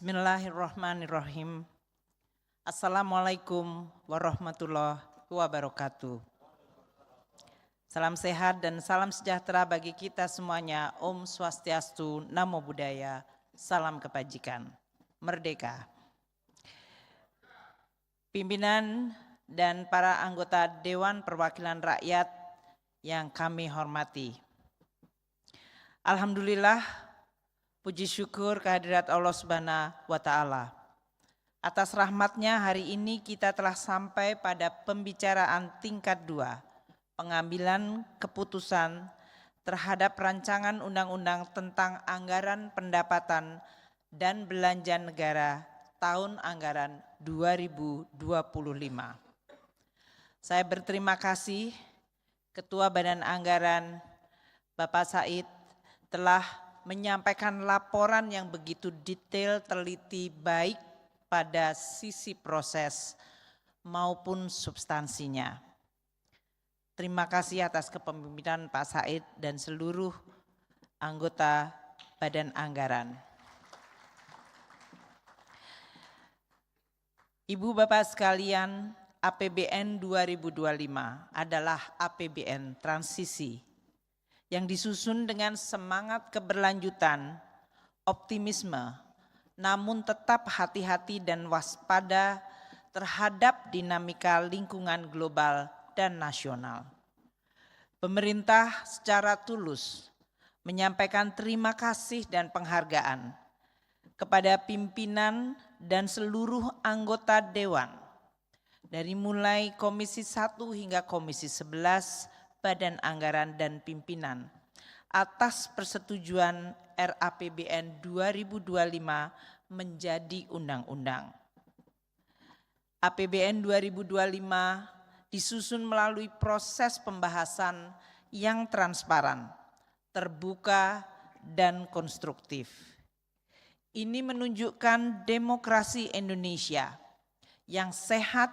Bismillahirrahmanirrahim. Assalamualaikum warahmatullahi wabarakatuh. Salam sehat dan salam sejahtera bagi kita semuanya. Om Swastiastu, Namo Buddhaya, salam kebajikan, merdeka. Pimpinan dan para anggota Dewan Perwakilan Rakyat yang kami hormati. Alhamdulillah, puji syukur kehadirat Allah Subhanahu wa Ta'ala. Atas rahmatnya hari ini kita telah sampai pada pembicaraan tingkat 2, pengambilan keputusan terhadap rancangan undang-undang tentang anggaran pendapatan dan belanja negara tahun anggaran 2025. Saya berterima kasih Ketua Badan Anggaran Bapak Said telah menyampaikan laporan yang begitu detail, teliti, baik pada sisi proses maupun substansinya. Terima kasih atas kepemimpinan Pak Said dan seluruh anggota Badan Anggaran. Ibu Bapak sekalian, APBN 2025 adalah APBN transisi yang disusun dengan semangat keberlanjutan, optimisme, namun tetap hati-hati dan waspada terhadap dinamika lingkungan global dan nasional. Pemerintah secara tulus menyampaikan terima kasih dan penghargaan kepada pimpinan dan seluruh anggota Dewan, dari mulai Komisi 1 hingga Komisi 11, Badan Anggaran dan Pimpinan atas persetujuan RAPBN 2025 menjadi undang-undang. APBN 2025 disusun melalui proses pembahasan yang transparan, terbuka, dan konstruktif. Ini menunjukkan demokrasi Indonesia yang sehat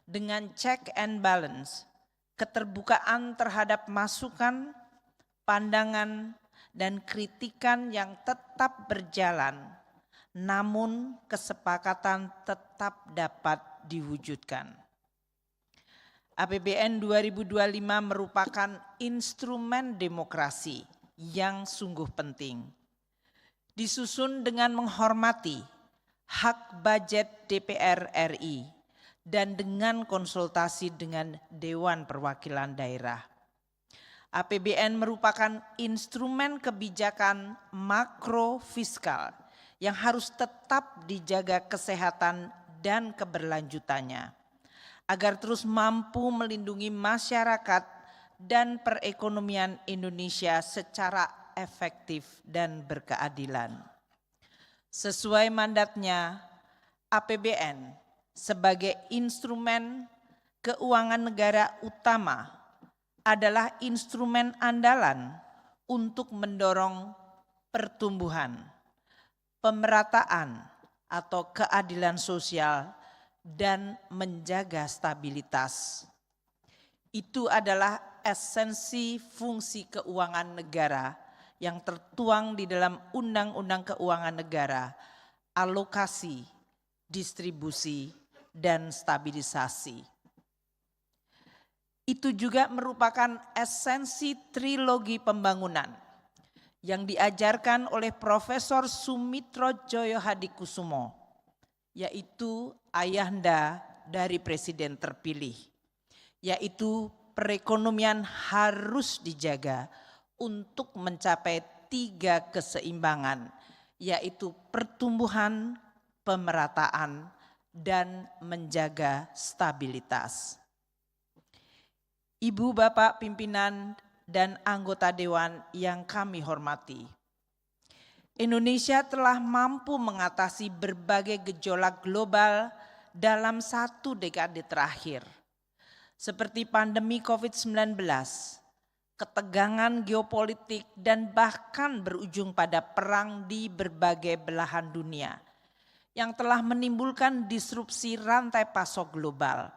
dengan check and balance, keterbukaan terhadap masukan, pandangan, dan kritikan yang tetap berjalan, namun kesepakatan tetap dapat diwujudkan. APBN 2025 merupakan instrumen demokrasi yang sungguh penting. Disusun dengan menghormati hak budget DPR RI, dan dengan konsultasi dengan Dewan Perwakilan Daerah. APBN merupakan instrumen kebijakan makro fiskal yang harus tetap dijaga kesehatan dan keberlanjutannya, agar terus mampu melindungi masyarakat dan perekonomian Indonesia secara efektif dan berkeadilan. Sesuai mandatnya, APBN sebagai instrumen keuangan negara utama adalah instrumen andalan untuk mendorong pertumbuhan, pemerataan atau keadilan sosial, dan menjaga stabilitas. Itu adalah esensi fungsi keuangan negara yang tertuang di dalam Undang-Undang Keuangan Negara, alokasi, distribusi, dan stabilisasi. Itu juga merupakan esensi trilogi pembangunan yang diajarkan oleh Profesor Sumitro Joyo Hadikusumo, yaitu ayahanda dari Presiden terpilih, yaitu perekonomian harus dijaga untuk mencapai 3 keseimbangan, yaitu pertumbuhan, pemerataan, dan menjaga stabilitas. Ibu, Bapak, pimpinan, dan anggota Dewan yang kami hormati, Indonesia telah mampu mengatasi berbagai gejolak global dalam 1 dekade terakhir, seperti pandemi COVID-19, ketegangan geopolitik, dan bahkan berujung pada perang di berbagai belahan dunia yang telah menimbulkan disrupsi rantai pasok global,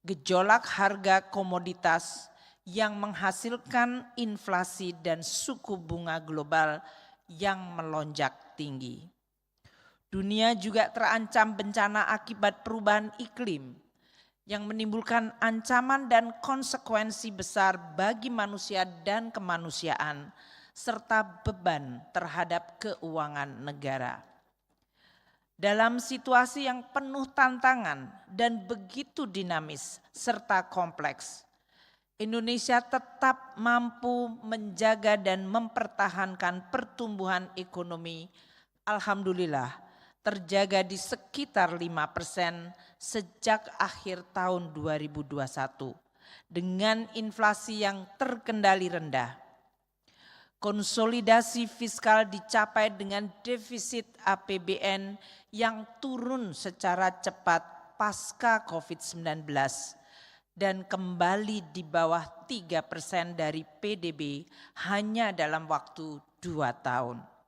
gejolak harga komoditas yang menghasilkan inflasi dan suku bunga global yang melonjak tinggi. Dunia juga terancam bencana akibat perubahan iklim yang menimbulkan ancaman dan konsekuensi besar bagi manusia dan kemanusiaan, serta beban terhadap keuangan negara. Dalam situasi yang penuh tantangan dan begitu dinamis serta kompleks, Indonesia tetap mampu menjaga dan mempertahankan pertumbuhan ekonomi, alhamdulillah, terjaga di sekitar 5% sejak akhir tahun 2021 dengan inflasi yang terkendali rendah. Konsolidasi fiskal dicapai dengan defisit APBN yang turun secara cepat pasca COVID-19 dan kembali di bawah 3% dari PDB hanya dalam waktu 2 tahun.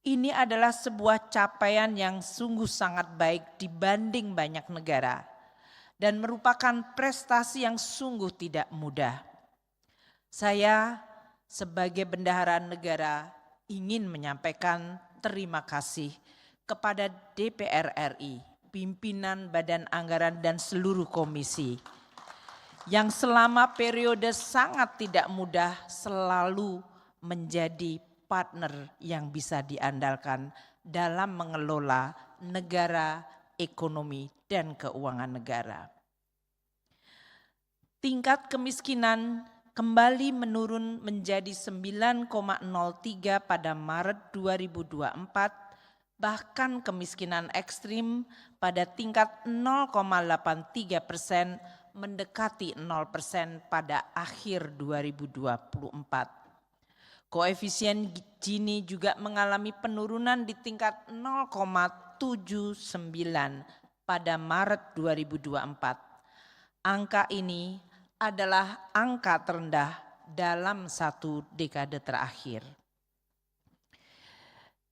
Ini adalah sebuah capaian yang sungguh sangat baik dibanding banyak negara dan merupakan prestasi yang sungguh tidak mudah. Saya sebagai bendahara negara ingin menyampaikan terima kasih kepada DPR RI, pimpinan Badan Anggaran dan seluruh komisi yang selama periode sangat tidak mudah selalu menjadi partner yang bisa diandalkan dalam mengelola negara, ekonomi, dan keuangan negara. Tingkat kemiskinan kembali menurun menjadi 9,03 pada Maret 2024, bahkan kemiskinan ekstrim pada tingkat 0,83% mendekati 0% pada akhir 2024. Koefisien Gini juga mengalami penurunan di tingkat 0,79 pada Maret 2024. Angka ini adalah angka terendah dalam 1 dekade terakhir.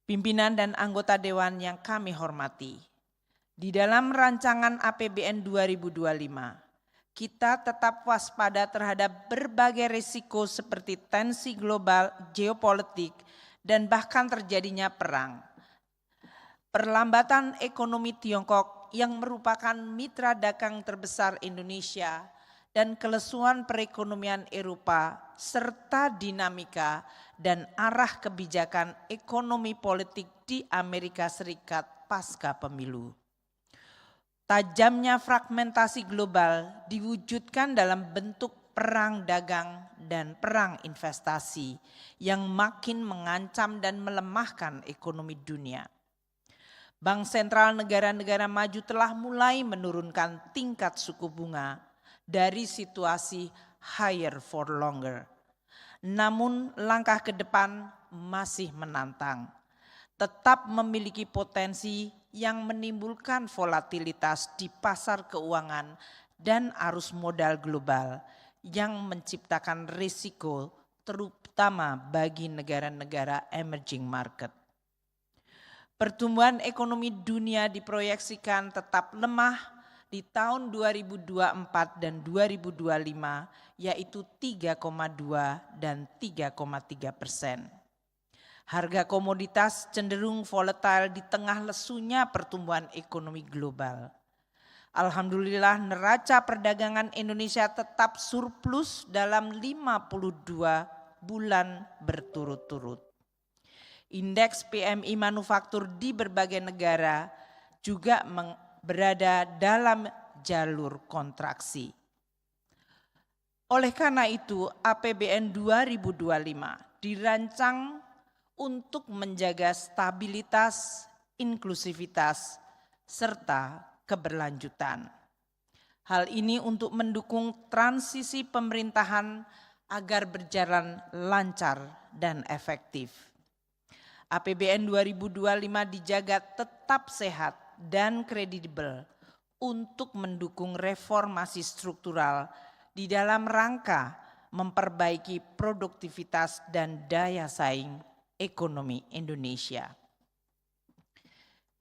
Pimpinan dan anggota Dewan yang kami hormati, di dalam rancangan APBN 2025, kita tetap waspada terhadap berbagai risiko seperti tensi global, geopolitik, dan bahkan terjadinya perang. Perlambatan ekonomi Tiongkok yang merupakan mitra dagang terbesar Indonesia dan kelesuan perekonomian Eropa serta dinamika dan arah kebijakan ekonomi politik di Amerika Serikat pasca pemilu. Tajamnya fragmentasi global diwujudkan dalam bentuk perang dagang dan perang investasi yang makin mengancam dan melemahkan ekonomi dunia. Bank sentral negara-negara maju telah mulai menurunkan tingkat suku bunga dari situasi higher for longer. Namun langkah ke depan masih menantang, tetap memiliki potensi yang menimbulkan volatilitas di pasar keuangan dan arus modal global yang menciptakan risiko terutama bagi negara-negara emerging market. Pertumbuhan ekonomi dunia diproyeksikan tetap lemah di tahun 2024 dan 2025, yaitu 3,2 dan 3,3%. Harga komoditas cenderung volatile di tengah lesunya pertumbuhan ekonomi global. Alhamdulillah neraca perdagangan Indonesia tetap surplus dalam 52 bulan berturut-turut. Indeks PMI manufaktur di berbagai negara juga berada dalam jalur kontraksi. Oleh karena itu, APBN 2025 dirancang untuk menjaga stabilitas, inklusivitas, serta keberlanjutan. Hal ini untuk mendukung transisi pemerintahan agar berjalan lancar dan efektif. APBN 2025 dijaga tetap sehat dan kredibel untuk mendukung reformasi struktural di dalam rangka memperbaiki produktivitas dan daya saing ekonomi Indonesia.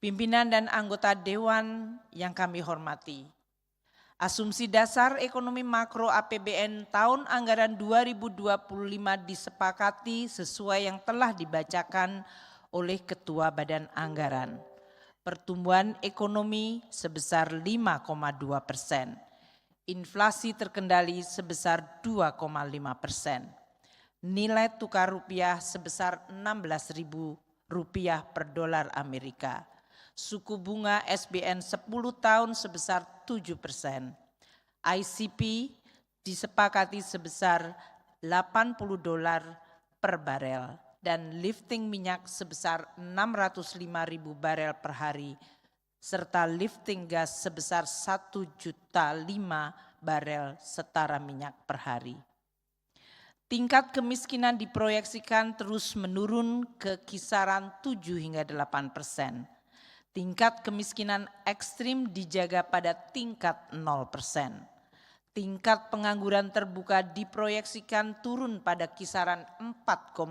Pimpinan dan anggota Dewan yang kami hormati, asumsi dasar ekonomi makro APBN tahun anggaran 2025 disepakati sesuai yang telah dibacakan oleh Ketua Badan Anggaran. Pertumbuhan ekonomi sebesar 5,2%. Inflasi terkendali sebesar 2,5%. Nilai tukar rupiah sebesar Rp16.000 per dolar Amerika. Suku bunga SBN 10 tahun sebesar 7%. ICP disepakati sebesar $80 per barel dan lifting minyak sebesar 605.000 barel per hari serta lifting gas sebesar 1,5 juta barel setara minyak per hari. Tingkat kemiskinan diproyeksikan terus menurun ke kisaran 7 hingga 8%. Tingkat kemiskinan ekstrim dijaga pada tingkat 0%. Tingkat pengangguran terbuka diproyeksikan turun pada kisaran 4,5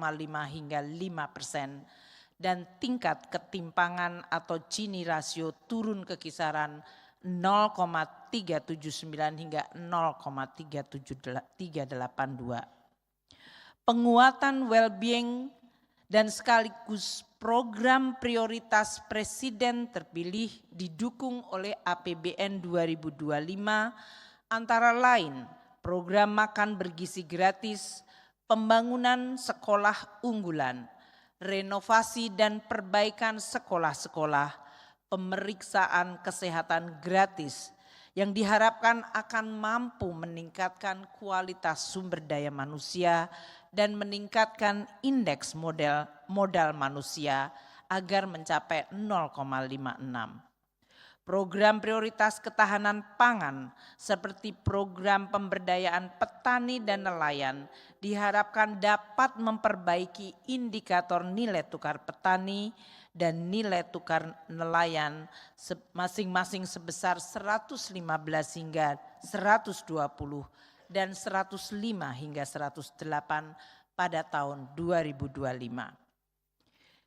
hingga 5%. Dan tingkat ketimpangan atau Gini rasio turun ke kisaran 0,379 hingga 0,382. Penguatan well-being dan sekaligus program prioritas Presiden terpilih didukung oleh APBN 2025 antara lain program makan bergizi gratis, pembangunan sekolah unggulan, renovasi dan perbaikan sekolah-sekolah, pemeriksaan kesehatan gratis yang diharapkan akan mampu meningkatkan kualitas sumber daya manusia dan meningkatkan indeks modal manusia agar mencapai 0,56. Program prioritas ketahanan pangan seperti program pemberdayaan petani dan nelayan diharapkan dapat memperbaiki indikator nilai tukar petani dan nilai tukar nelayan masing-masing sebesar 115 hingga 120 dan 105 hingga 108 pada tahun 2025.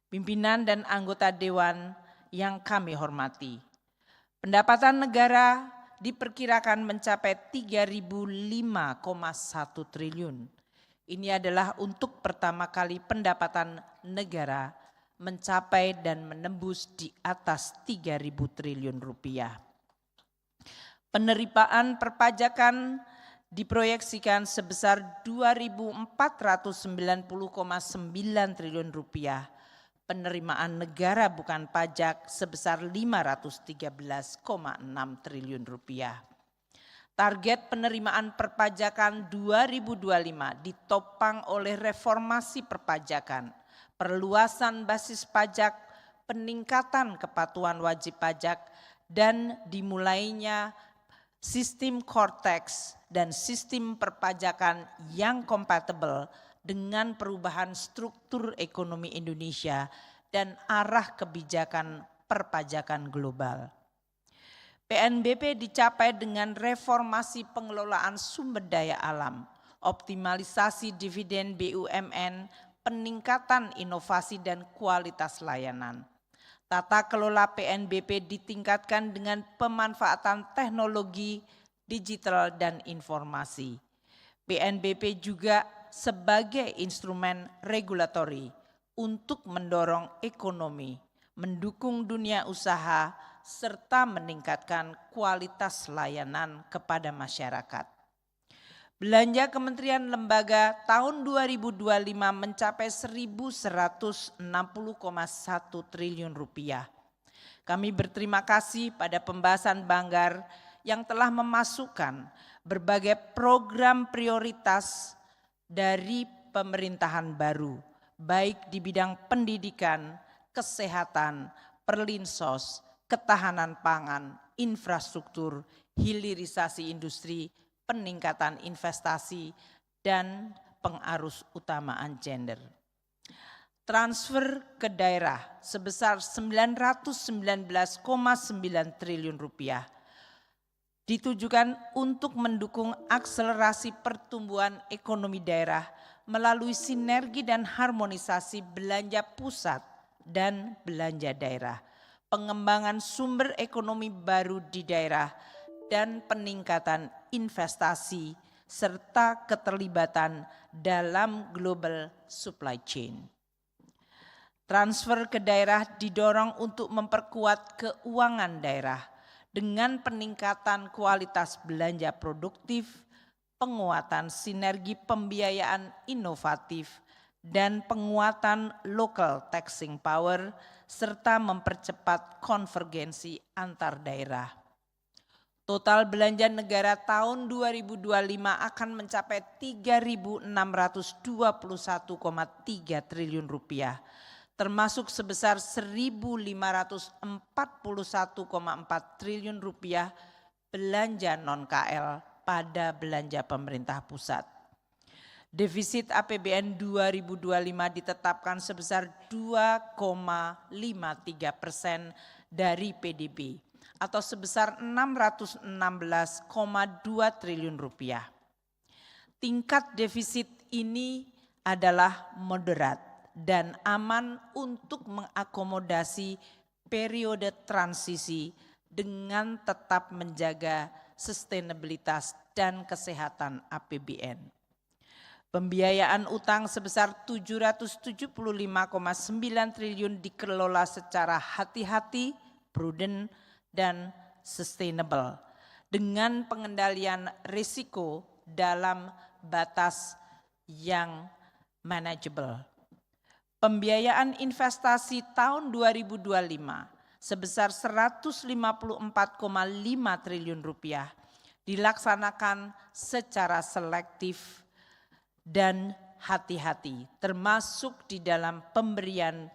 Pimpinan dan anggota Dewan yang kami hormati, pendapatan negara diperkirakan mencapai 3.005,1 triliun. Ini adalah untuk pertama kali pendapatan negara mencapai dan menembus di atas 3.000 triliun rupiah. Penerimaan perpajakan diproyeksikan sebesar 2.490,9 triliun rupiah. Penerimaan negara bukan pajak sebesar 513,6 triliun rupiah. Target penerimaan perpajakan 2025 ditopang oleh reformasi perpajakan, perluasan basis pajak, peningkatan kepatuhan wajib pajak, dan dimulainya sistem core tax dan sistem perpajakan yang kompatibel dengan perubahan struktur ekonomi Indonesia dan arah kebijakan perpajakan global. PNBP dicapai dengan reformasi pengelolaan sumber daya alam, optimalisasi dividen BUMN, peningkatan inovasi dan kualitas layanan. Tata kelola PNBP ditingkatkan dengan pemanfaatan teknologi digital dan informasi. PNBP juga sebagai instrumen regulatori untuk mendorong ekonomi, mendukung dunia usaha, serta meningkatkan kualitas layanan kepada masyarakat. Belanja Kementerian Lembaga tahun 2025 mencapai 1.160,1 triliun rupiah. Kami berterima kasih pada pembahasan Banggar yang telah memasukkan berbagai program prioritas dari pemerintahan baru, baik di bidang pendidikan, kesehatan, perlinsos, ketahanan pangan, infrastruktur, hilirisasi industri, peningkatan investasi, dan pengarus utamaan gender. Transfer ke daerah sebesar 919,9 triliun rupiah ditujukan untuk mendukung akselerasi pertumbuhan ekonomi daerah melalui sinergi dan harmonisasi belanja pusat dan belanja daerah, pengembangan sumber ekonomi baru di daerah, dan peningkatan investasi serta keterlibatan dalam global supply chain. Transfer ke daerah didorong untuk memperkuat keuangan daerah dengan peningkatan kualitas belanja produktif, penguatan sinergi pembiayaan inovatif, dan penguatan local taxing power, serta mempercepat konvergensi antar daerah. Total belanja negara tahun 2025 akan mencapai 3.621,3 triliun rupiah, termasuk sebesar 1.541,4 triliun rupiah belanja non-KL pada belanja pemerintah pusat. Defisit APBN 2025 ditetapkan sebesar 2,53% dari PDB atau sebesar 616,2 triliun rupiah. Tingkat defisit ini adalah moderat dan aman untuk mengakomodasi periode transisi dengan tetap menjaga sustainabilitas dan kesehatan APBN. Pembiayaan utang sebesar 775,9 triliun dikelola secara hati-hati, prudent, dan sustainable dengan pengendalian risiko dalam batas yang manageable. Pembiayaan investasi tahun 2025 sebesar 154,5 triliun rupiah dilaksanakan secara selektif dan hati-hati, termasuk di dalam pemberian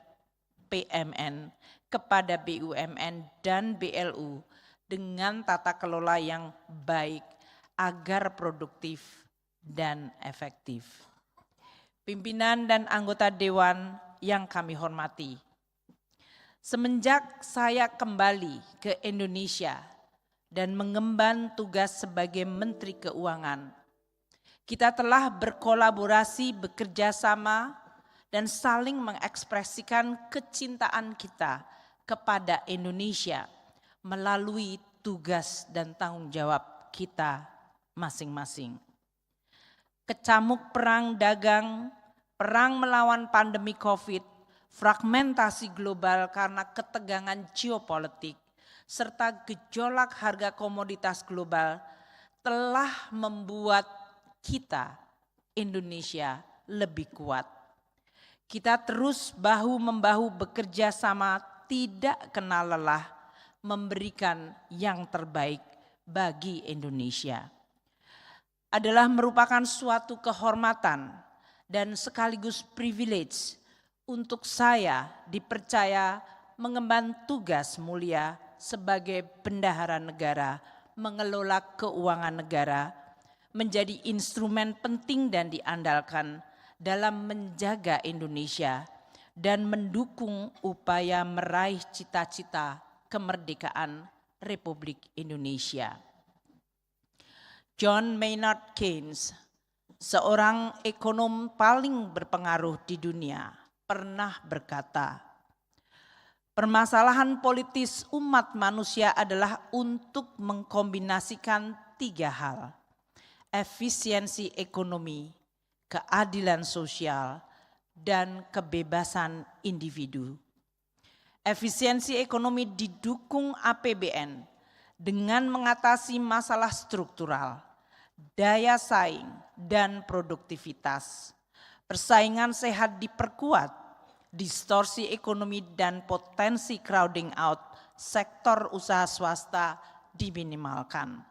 PMN kepada BUMN dan BLU dengan tata kelola yang baik agar produktif dan efektif. Pimpinan dan anggota Dewan yang kami hormati, semenjak saya kembali ke Indonesia dan mengemban tugas sebagai Menteri Keuangan, kita telah berkolaborasi, bekerja sama, dan saling mengekspresikan kecintaan kita kepada Indonesia melalui tugas dan tanggung jawab kita masing-masing. Kecamuk perang dagang, perang melawan pandemi COVID, fragmentasi global karena ketegangan geopolitik, serta gejolak harga komoditas global telah membuat kita, Indonesia, lebih kuat. Kita terus bahu-membahu bekerja sama, tidak kenal lelah, memberikan yang terbaik bagi Indonesia. Adalah merupakan suatu kehormatan dan sekaligus privilege untuk saya dipercaya mengemban tugas mulia sebagai bendahara negara, mengelola keuangan negara, menjadi instrumen penting dan diandalkan dalam menjaga Indonesia dan mendukung upaya meraih cita-cita kemerdekaan Republik Indonesia. John Maynard Keynes, seorang ekonom paling berpengaruh di dunia, pernah berkata, permasalahan politis umat manusia adalah untuk mengkombinasikan 3 hal. Efisiensi ekonomi, keadilan sosial, dan kebebasan individu. Efisiensi ekonomi didukung APBN dengan mengatasi masalah struktural, daya saing, dan produktivitas. Persaingan sehat diperkuat, distorsi ekonomi dan potensi crowding out sektor usaha swasta diminimalkan.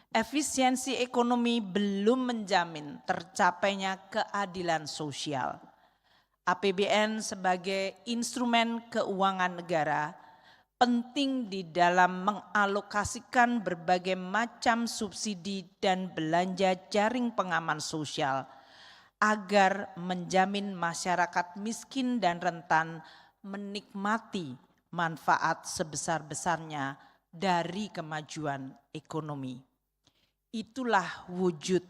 Efisiensi ekonomi belum menjamin tercapainya keadilan sosial. APBN sebagai instrumen keuangan negara penting di dalam mengalokasikan berbagai macam subsidi dan belanja jaring pengaman sosial agar menjamin masyarakat miskin dan rentan menikmati manfaat sebesar-besarnya dari kemajuan ekonomi. Itulah wujud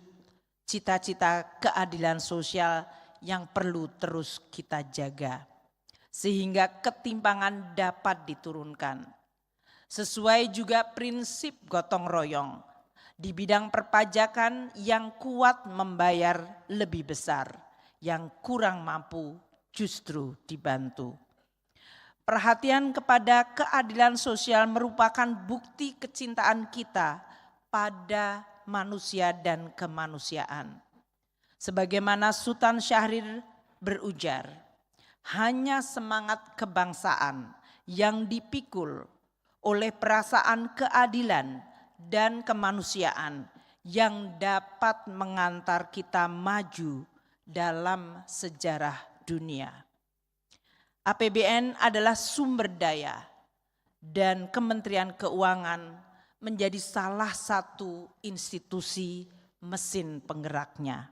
cita-cita keadilan sosial yang perlu terus kita jaga, sehingga ketimpangan dapat diturunkan. Sesuai juga prinsip gotong royong, di bidang perpajakan yang kuat membayar lebih besar, yang kurang mampu justru dibantu. Perhatian kepada keadilan sosial merupakan bukti kecintaan kita pada manusia dan kemanusiaan. Sebagaimana Sultan Syahrir berujar, hanya semangat kebangsaan yang dipikul oleh perasaan keadilan dan kemanusiaan yang dapat mengantar kita maju dalam sejarah dunia. APBN adalah sumber daya dan Kementerian Keuangan menjadi salah satu institusi mesin penggeraknya.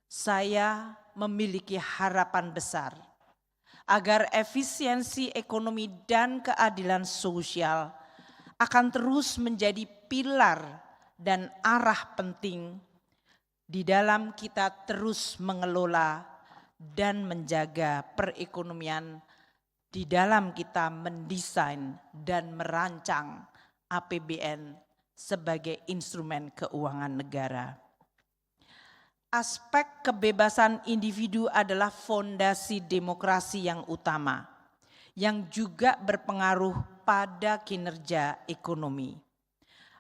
Saya memiliki harapan besar agar efisiensi ekonomi dan keadilan sosial akan terus menjadi pilar dan arah penting di dalam kita terus mengelola dan menjaga perekonomian, di dalam kita mendesain dan merancang APBN sebagai instrumen keuangan negara. Aspek kebebasan individu adalah fondasi demokrasi yang utama, yang juga berpengaruh pada kinerja ekonomi.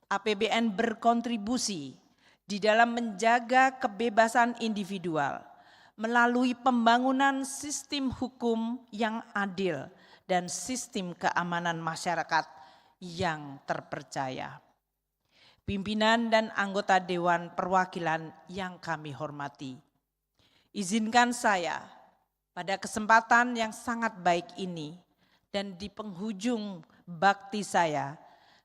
APBN berkontribusi di dalam menjaga kebebasan individual melalui pembangunan sistem hukum yang adil dan sistem keamanan masyarakat yang terpercaya. Pimpinan dan anggota Dewan Perwakilan yang kami hormati, izinkan saya pada kesempatan yang sangat baik ini dan di penghujung bakti saya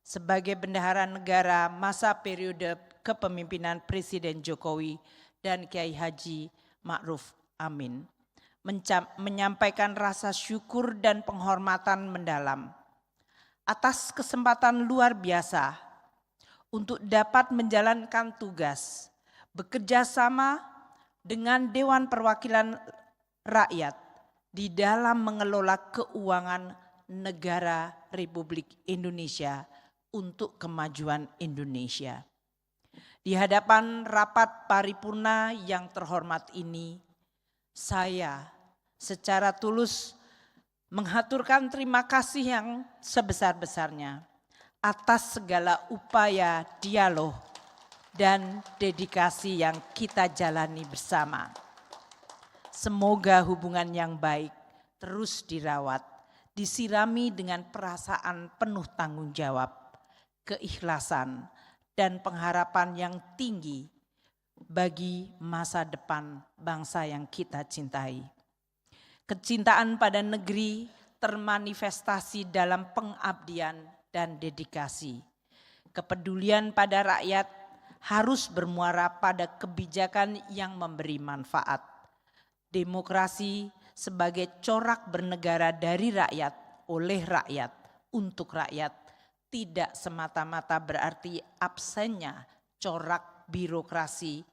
sebagai bendahara negara masa periode kepemimpinan Presiden Jokowi dan Kiai Haji Ma'ruf Amin, menyampaikan rasa syukur dan penghormatan mendalam atas kesempatan luar biasa untuk dapat menjalankan tugas bekerja sama dengan Dewan Perwakilan Rakyat di dalam mengelola keuangan negara Republik Indonesia untuk kemajuan Indonesia. Di hadapan rapat paripurna yang terhormat ini, saya secara tulus menghaturkan terima kasih yang sebesar-besarnya atas segala upaya dialog dan dedikasi yang kita jalani bersama. Semoga hubungan yang baik terus dirawat, disirami dengan perasaan penuh tanggung jawab, keikhlasan, dan pengharapan yang tinggi bagi masa depan bangsa yang kita cintai. Kecintaan pada negeri termanifestasi dalam pengabdian dan dedikasi. Kepedulian pada rakyat harus bermuara pada kebijakan yang memberi manfaat. Demokrasi sebagai corak bernegara dari rakyat, oleh rakyat, untuk rakyat, tidak semata-mata berarti absennya corak birokrasi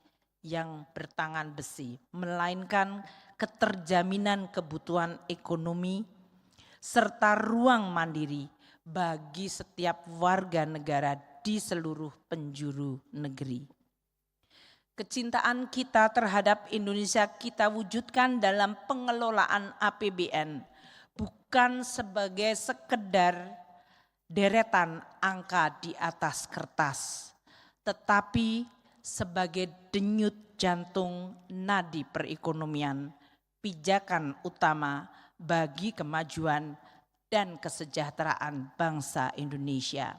yang bertangan besi, melainkan keterjaminan kebutuhan ekonomi serta ruang mandiri bagi setiap warga negara di seluruh penjuru negeri. Kecintaan kita terhadap Indonesia kita wujudkan dalam pengelolaan APBN, bukan sebagai sekedar deretan angka di atas kertas, tetapi sebagai denyut jantung nadi perekonomian, pijakan utama bagi kemajuan dan kesejahteraan bangsa Indonesia.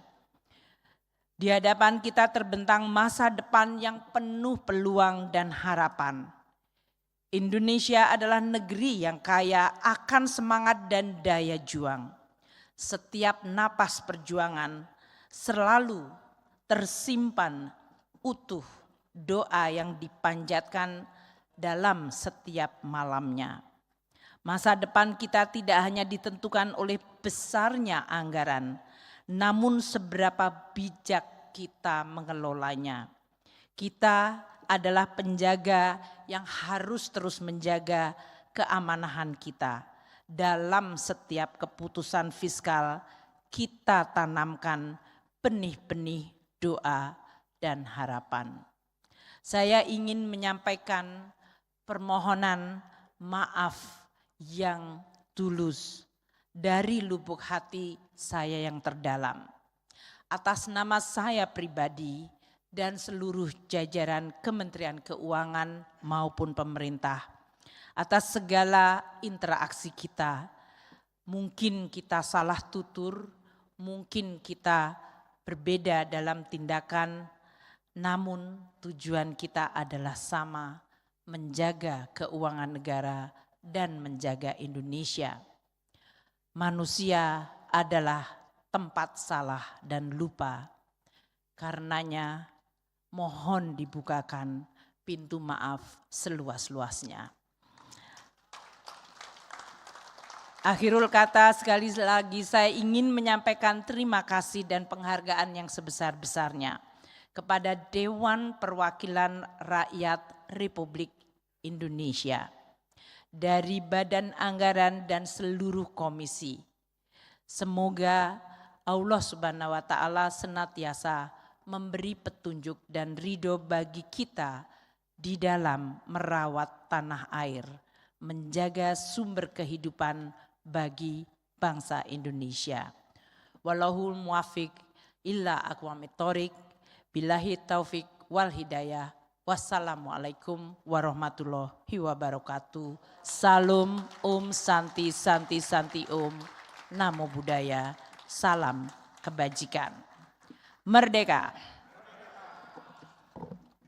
Di hadapan kita terbentang masa depan yang penuh peluang dan harapan. Indonesia adalah negeri yang kaya akan semangat dan daya juang. Setiap napas perjuangan selalu tersimpan utuh doa yang dipanjatkan dalam setiap malamnya. Masa depan kita tidak hanya ditentukan oleh besarnya anggaran, namun seberapa bijak kita mengelolanya. Kita adalah penjaga yang harus terus menjaga keamanahan kita. Dalam setiap keputusan fiskal kita tanamkan benih-benih doa dan harapan. Saya ingin menyampaikan permohonan maaf yang tulus dari lubuk hati saya yang terdalam. Atas nama saya pribadi dan seluruh jajaran Kementerian Keuangan maupun pemerintah, atas segala interaksi kita, mungkin kita salah tutur, mungkin kita berbeda dalam tindakan, namun tujuan kita adalah sama, menjaga keuangan negara dan menjaga Indonesia. Manusia adalah tempat salah dan lupa. Karenanya mohon dibukakan pintu maaf seluas-luasnya. Akhirul kata, sekali lagi saya ingin menyampaikan terima kasih dan penghargaan yang sebesar-besarnya kepada Dewan Perwakilan Rakyat Republik Indonesia, dari Badan Anggaran dan seluruh komisi. Semoga Allah Subhanahu wa Ta'ala senantiasa memberi petunjuk dan ridho bagi kita di dalam merawat tanah air, menjaga sumber kehidupan bagi bangsa Indonesia. Wallahul muwaffiq illa aqwamit thoriq, billahi taufik wal hidayah. Wassalamualaikum warahmatullahi wabarakatuh. Salam Santi Santi Santi Namo Buddhaya. Salam kebajikan. Merdeka.